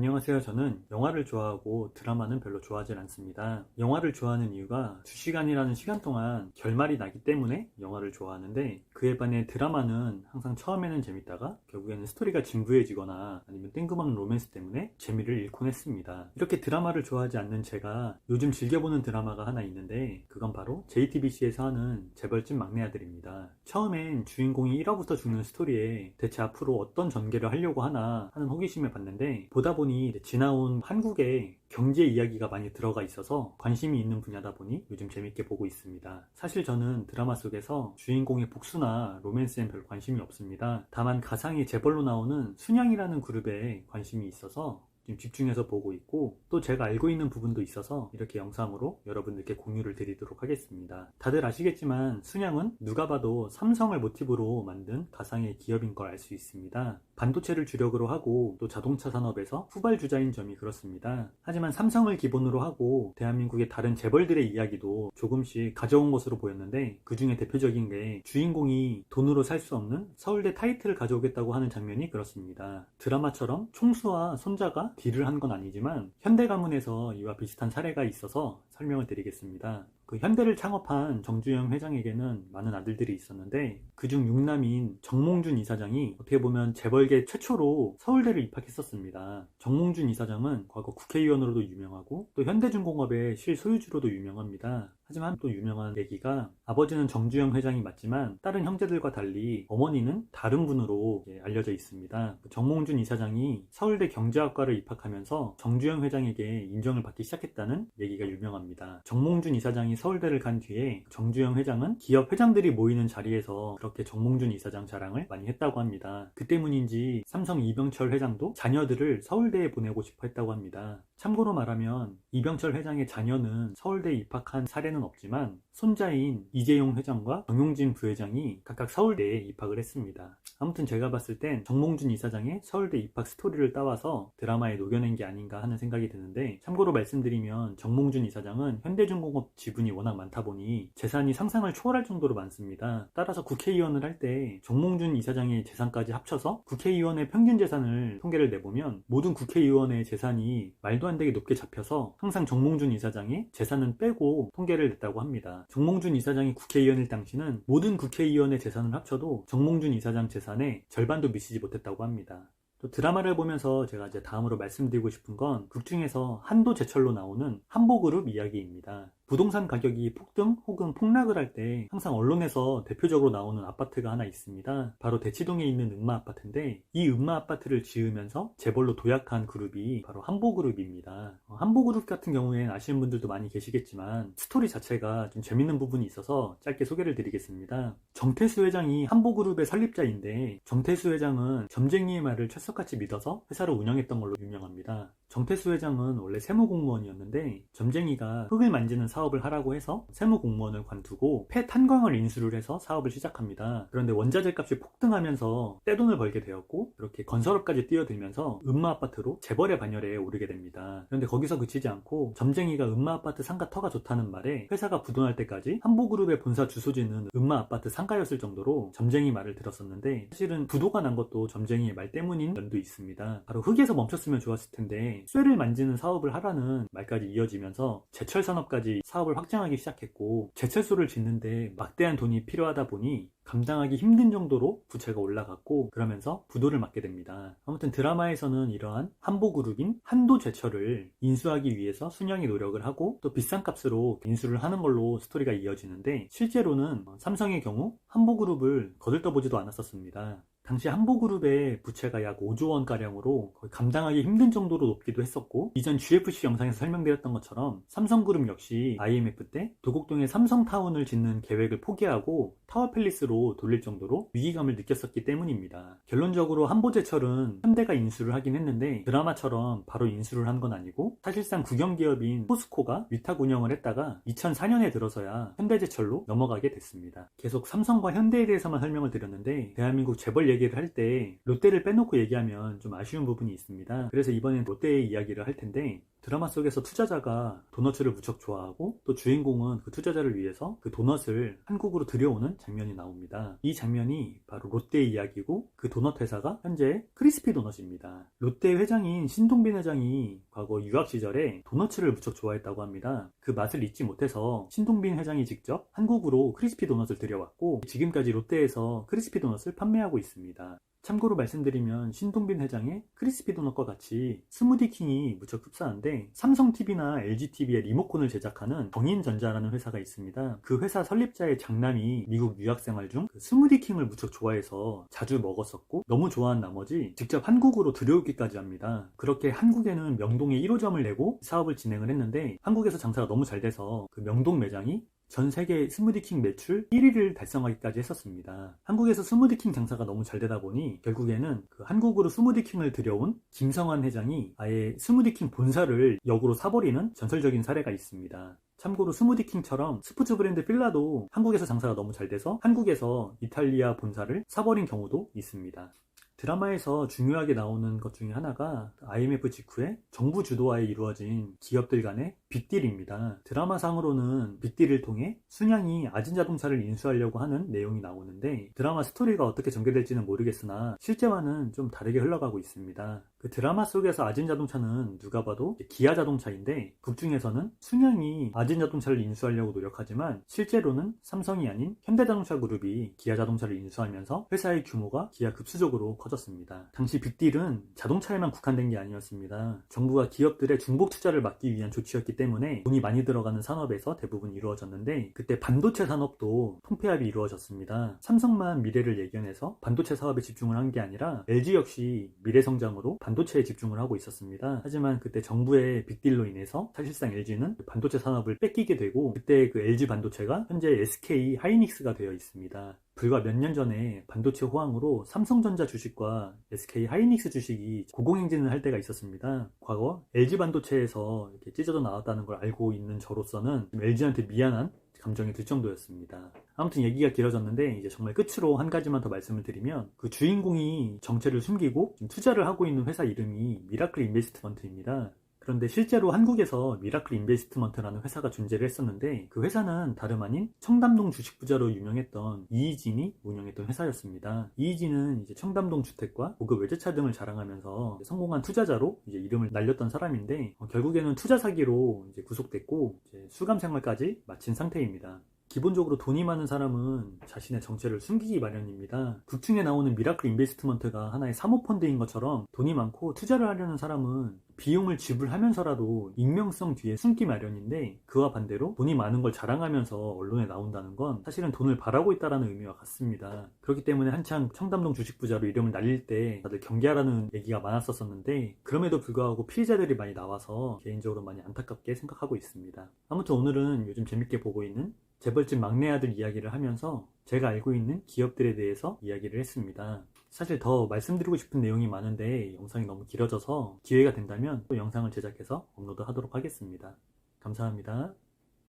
안녕하세요. 저는 영화를 좋아하고 드라마는 별로 좋아하지 않습니다. 영화를 좋아하는 이유가 2시간이라는 시간 동안 결말이 나기 때문에 영화를 좋아하는데, 그에 반해 드라마는 항상 처음에는 재밌다가 결국에는 스토리가 진부해지거나 아니면 뜬금없는 로맨스 때문에 재미를 잃곤 했습니다. 이렇게 드라마를 좋아하지 않는 제가 요즘 즐겨보는 드라마가 하나 있는데, 그건 바로 JTBC에서 하는 재벌집 막내 아들입니다. 처음엔 주인공이 1화부터 죽는 스토리에 대체 앞으로 어떤 전개를 하려고 하나 하는 호기심에 봤는데, 보다 보니 지나온 한국의 경제 이야기가 많이 들어가 있어서 관심이 있는 분야다 보니 요즘 재밌게 보고 있습니다. 사실 저는 드라마 속에서 주인공의 복수나 로맨스엔 별 관심이 없습니다. 다만 가상의 재벌로 나오는 순양이라는 그룹에 관심이 있어서 지금 집중해서 보고 있고, 또 제가 알고 있는 부분도 있어서 이렇게 영상으로 여러분들께 공유를 드리도록 하겠습니다. 다들 아시겠지만 순양은 누가 봐도 삼성을 모티브로 만든 가상의 기업인 걸 알 수 있습니다. 반도체를 주력으로 하고 또 자동차 산업에서 후발주자인 점이 그렇습니다. 하지만 삼성을 기본으로 하고 대한민국의 다른 재벌들의 이야기도 조금씩 가져온 것으로 보였는데, 그 중에 대표적인 게 주인공이 돈으로 살 수 없는 서울대 타이틀을 가져오겠다고 하는 장면이 그렇습니다. 드라마처럼 총수와 손자가 딜을 한 건 아니지만 현대 가문에서 이와 비슷한 사례가 있어서 설명을 드리겠습니다. 그 현대를 창업한 정주영 회장에게는 많은 아들들이 있었는데, 그중 6남인 정몽준 이사장이 어떻게 보면 재벌계 최초로 서울대를 입학했었습니다. 정몽준 이사장은 과거 국회의원으로도 유명하고 또 현대중공업의 실소유주로도 유명합니다. 하지만 또 유명한 얘기가, 아버지는 정주영 회장이 맞지만 다른 형제들과 달리 어머니는 다른 분으로 알려져 있습니다. 정몽준 이사장이 서울대 경제학과를 입학하면서 정주영 회장에게 인정을 받기 시작했다는 얘기가 유명합니다. 정몽준 이사장이 서울대를 간 뒤에 정주영 회장은 기업 회장들이 모이는 자리에서 그렇게 정몽준 이사장 자랑을 많이 했다고 합니다. 그 때문인지 삼성 이병철 회장도 자녀들을 서울대에 보내고 싶어 했다고 합니다. 참고로 말하면 이병철 회장의 자녀는 서울대에 입학한 사례는 없지만 손자인 이재용 회장과 정용진 부회장이 각각 서울대에 입학을 했습니다. 아무튼 제가 봤을 땐 정몽준 이사장의 서울대 입학 스토리를 따와서 드라마에 녹여낸 게 아닌가 하는 생각이 드는데, 참고로 말씀드리면 정몽준 이사장은 현대중공업 지분이 워낙 많다 보니 재산이 상상을 초월할 정도로 많습니다. 따라서 국회의원을 할 때 정몽준 이사장의 재산까지 합쳐서 국회의원의 평균 재산을 통계를 내보면 모든 국회의원의 재산이 말도 안 되게 높게 잡혀서 항상 정몽준 이사장의 재산은 빼고 통계를 냈다고 합니다. 정몽준 이사장이 국회의원일 당시는 모든 국회의원의 재산을 합쳐도 정몽준 이사장 재산의 절반도 미치지 못했다고 합니다. 또 드라마를 보면서 제가 이제 다음으로 말씀드리고 싶은 건 극 중에서 한도제철로 나오는 한보그룹 이야기입니다. 부동산 가격이 폭등 혹은 폭락을 할 때 항상 언론에서 대표적으로 나오는 아파트가 하나 있습니다. 바로 대치동에 있는 음마 아파트인데, 이 음마 아파트를 지으면서 재벌로 도약한 그룹이 바로 한보그룹입니다. 한보그룹 같은 경우에는 아시는 분들도 많이 계시겠지만 스토리 자체가 좀 재밌는 부분이 있어서 짧게 소개를 드리겠습니다. 정태수 회장이 한보그룹의 설립자인데, 정태수 회장은 점쟁이의 말을 철석같이 믿어서 회사를 운영했던 걸로 유명합니다. 정태수 회장은 원래 세무공무원이었는데 점쟁이가 흙을 만지는 사업을 하라고 해서 세무공무원을 관두고 폐탄광을 인수를 해서 사업을 시작합니다. 그런데 원자재 값이 폭등하면서 떼돈을 벌게 되었고, 이렇게 건설업까지 뛰어들면서 음마 아파트로 재벌의 반열에 오르게 됩니다. 그런데 거기서 그치지 않고 점쟁이가 음마 아파트 상가 터가 좋다는 말에 회사가 부도날 때까지 한보그룹의 본사 주소지는 음마 아파트 상가였을 정도로 점쟁이 말을 들었었는데, 사실은 부도가 난 것도 점쟁이의 말 때문인 면도 있습니다. 바로 흙에서 멈췄으면 좋았을 텐데 쇠를 만지는 사업을 하라는 말까지 이어지면서 제철 산업까지 사업을 확장하기 시작했고, 제철소를 짓는데 막대한 돈이 필요하다 보니 감당하기 힘든 정도로 부채가 올라갔고, 그러면서 부도를 맞게 됩니다. 아무튼 드라마에서는 이러한 한보그룹인 한도제철을 인수하기 위해서 순양이 노력을 하고 또 비싼 값으로 인수를 하는 걸로 스토리가 이어지는데, 실제로는 삼성의 경우 한보그룹을 거들떠보지도 않았었습니다. 당시 한보그룹의 부채가 약 5조 원가량으로 거의 감당하기 힘든 정도로 높기도 했었고, 이전 GFC 영상에서 설명드렸던 것처럼 삼성그룹 역시 IMF 때 도곡동에 삼성타운을 짓는 계획을 포기하고 타워팰리스로 돌릴 정도로 위기감을 느꼈었기 때문입니다. 결론적으로 한보제철은 현대가 인수를 하긴 했는데 드라마처럼 바로 인수를 한 건 아니고, 사실상 국영기업인 포스코가 위탁 운영을 했다가 2004년에 들어서야 현대제철로 넘어가게 됐습니다. 계속 삼성과 현대에 대해서만 설명을 드렸는데, 대한민국 재벌 얘기를 할 때 롯데를 빼놓고 얘기하면 좀 아쉬운 부분이 있습니다. 그래서 이번엔 롯데의 이야기를 할 텐데, 드라마 속에서 투자자가 도너츠를 무척 좋아하고 또 주인공은 그 투자자를 위해서 그 도넛을 한국으로 들여오는 장면이 나옵니다. 이 장면이 바로 롯데의 이야기고 그 도넛 회사가 현재 크리스피 도넛입니다. 롯데 회장인 신동빈 회장이 과거 유학 시절에 도너츠를 무척 좋아했다고 합니다. 그 맛을 잊지 못해서 신동빈 회장이 직접 한국으로 크리스피 도넛을 들여왔고 지금까지 롯데에서 크리스피 도넛을 판매하고 있습니다. 참고로 말씀드리면 신동빈 회장의 크리스피 도넛과 같이 스무디킹이 무척 흡사한데 삼성TV나 LGTV의 리모컨을 제작하는 정인전자라는 회사가 있습니다. 그 회사 설립자의 장남이 미국 유학생활 중 그 스무디킹을 무척 좋아해서 자주 먹었었고 너무 좋아한 나머지 직접 한국으로 들여오기까지 합니다. 그렇게 한국에는 명동에 1호점을 내고 사업을 진행을 했는데 한국에서 장사가 너무 잘 돼서 그 명동 매장이 전 세계 스무디킹 매출 1위를 달성하기까지 했었습니다. 한국에서 스무디킹 장사가 너무 잘 되다 보니 결국에는 그 한국으로 스무디킹을 들여온 김성환 회장이 아예 스무디킹 본사를 역으로 사버리는 전설적인 사례가 있습니다. 참고로 스무디킹처럼 스포츠 브랜드 필라도 한국에서 장사가 너무 잘 돼서 한국에서 이탈리아 본사를 사버린 경우도 있습니다. 드라마에서 중요하게 나오는 것 중에 하나가 IMF 직후에 정부 주도하에 이루어진 기업들 간의 빅딜입니다. 드라마상으로는 빅딜을 통해 순양이 아진자동차를 인수하려고 하는 내용이 나오는데 드라마 스토리가 어떻게 전개될지는 모르겠으나 실제와는 좀 다르게 흘러가고 있습니다. 그 드라마 속에서 아진자동차는 누가 봐도 기아자동차인데 극중에서는 순양이 아진자동차를 인수하려고 노력하지만 실제로는 삼성이 아닌 현대자동차 그룹이 기아자동차를 인수하면서 회사의 규모가 기하급수적으로 커졌습니다. 당시 빅딜은 자동차에만 국한된 게 아니었습니다. 정부가 기업들의 중복 투자를 막기 위한 조치였기 때문에 돈이 많이 들어가는 산업에서 대부분 이루어졌는데 그때 반도체 산업도 통폐합이 이루어졌습니다. 삼성만 미래를 예견해서 반도체 사업에 집중을 한 게 아니라 LG 역시 미래 성장으로 반도체에 집중을 하고 있었습니다. 하지만 그때 정부의 빅딜로 인해서 사실상 LG는 반도체 산업을 뺏기게 되고 그때 그 LG 반도체가 현재 SK 하이닉스가 되어 있습니다. 불과 몇 년 전에 반도체 호황으로 삼성전자 주식과 SK 하이닉스 주식이 고공행진을 할 때가 있었습니다. 과거 LG 반도체에서 이렇게 찢어져 나왔다는 걸 알고 있는 저로서는 LG한테 미안한 감정이 들 정도였습니다. 아무튼 얘기가 길어졌는데 이제 정말 끝으로 한 가지만 더 말씀을 드리면 그 주인공이 정체를 숨기고 지금 투자를 하고 있는 회사 이름이 미라클 인베스트먼트입니다. 그런데 실제로 한국에서 미라클 인베스트먼트라는 회사가 존재를 했었는데 그 회사는 다름 아닌 청담동 주식부자로 유명했던 이희진이 운영했던 회사였습니다. 이희진은 이제 청담동 주택과 고급 외제차 등을 자랑하면서 성공한 투자자로 이제 이름을 날렸던 사람인데 결국에는 투자 사기로 이제 구속됐고 이제 수감 생활까지 마친 상태입니다. 기본적으로 돈이 많은 사람은 자신의 정체를 숨기기 마련입니다. 극중에 나오는 미라클 인베스트먼트가 하나의 사모펀드인 것처럼 돈이 많고 투자를 하려는 사람은 비용을 지불하면서라도 익명성 뒤에 숨기 마련인데 그와 반대로 돈이 많은 걸 자랑하면서 언론에 나온다는 건 사실은 돈을 바라고 있다는 의미와 같습니다. 그렇기 때문에 한창 청담동 주식부자로 이름을 날릴 때 다들 경계하라는 얘기가 많았었는데 그럼에도 불구하고 피해자들이 많이 나와서 개인적으로 많이 안타깝게 생각하고 있습니다. 아무튼 오늘은 요즘 재밌게 보고 있는 재벌집 막내 아들 이야기를 하면서 제가 알고 있는 기업들에 대해서 이야기를 했습니다. 사실 더 말씀드리고 싶은 내용이 많은데 영상이 너무 길어져서 기회가 된다면 또 영상을 제작해서 업로드 하도록 하겠습니다. 감사합니다.